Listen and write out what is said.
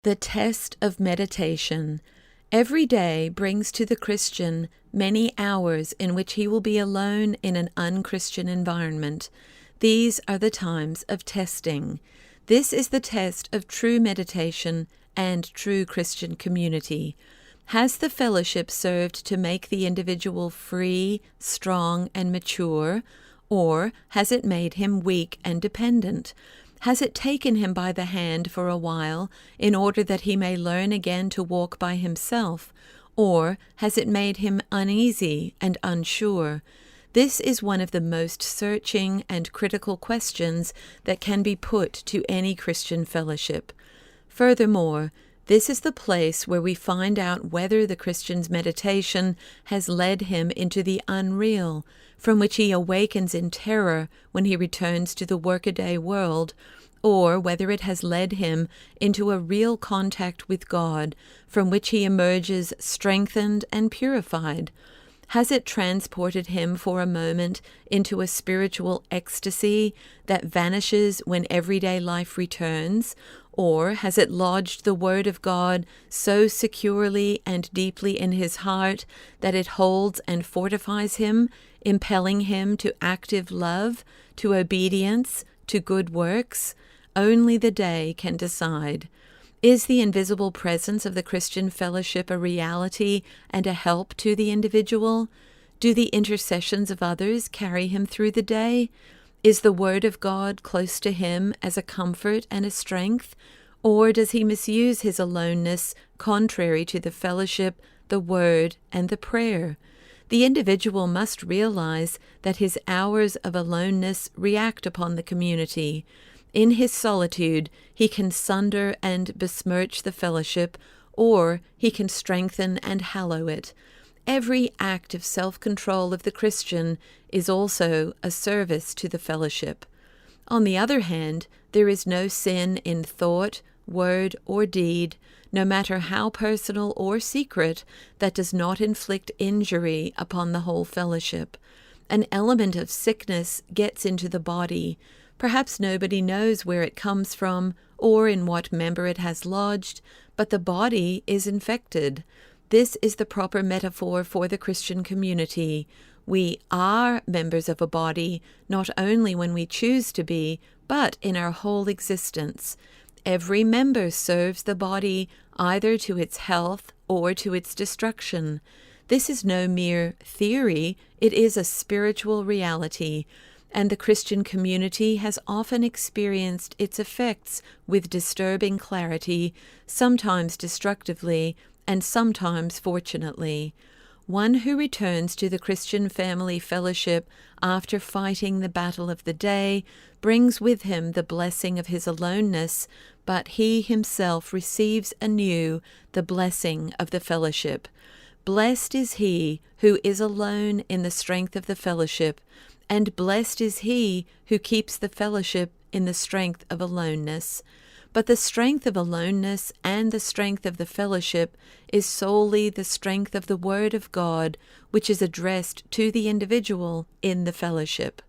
The test of meditation. Every day brings to the Christian many hours in which he will be alone in an unchristian environment. These are the times of testing. This is the test of true meditation and true Christian community. Has the fellowship served to make the individual free, strong, and mature, or has it made him weak and dependent? Has it taken him by the hand for a while in order that he may learn again to walk by himself, or has it made him uneasy and unsure? This is one of the most searching and critical questions that can be put to any Christian fellowship. Furthermore, this is the place where we find out whether the Christian's meditation has led him into the unreal, from which he awakens in terror when he returns to the workaday world, or whether it has led him into a real contact with God, from which he emerges strengthened and purified. Has it transported him for a moment into a spiritual ecstasy that vanishes when everyday life returns? Or has it lodged the Word of God so securely and deeply in his heart that it holds and fortifies him, impelling him to active love, to obedience, to good works? Only the day can decide. Is the invisible presence of the Christian fellowship a reality and a help to the individual? Do the intercessions of others carry him through the day? Is the Word of God close to him as a comfort and a strength? Or does he misuse his aloneness contrary to the fellowship, the Word, and the prayer? The individual must realize that his hours of aloneness react upon the community. In his solitude, he can sunder and besmirch the fellowship, or he can strengthen and hallow it. Every act of self-control of the Christian is also a service to the fellowship. On the other hand, there is no sin in thought, word, or deed, no matter how personal or secret, that does not inflict injury upon the whole fellowship. An element of sickness gets into the body. Perhaps nobody knows where it comes from or in what member it has lodged, but the body is infected. This is the proper metaphor for the Christian community. We are members of a body, not only when we choose to be, but in our whole existence. Every member serves the body either to its health or to its destruction. This is no mere theory, it is a spiritual reality, and the Christian community has often experienced its effects with disturbing clarity, sometimes destructively, and sometimes fortunately. One who returns to the Christian family fellowship after fighting the battle of the day brings with him the blessing of his aloneness, but he himself receives anew the blessing of the fellowship. Blessed is he who is alone in the strength of the fellowship, and blessed is he who keeps the fellowship in the strength of aloneness. But the strength of aloneness and the strength of the fellowship is solely the strength of the Word of God, which is addressed to the individual in the fellowship.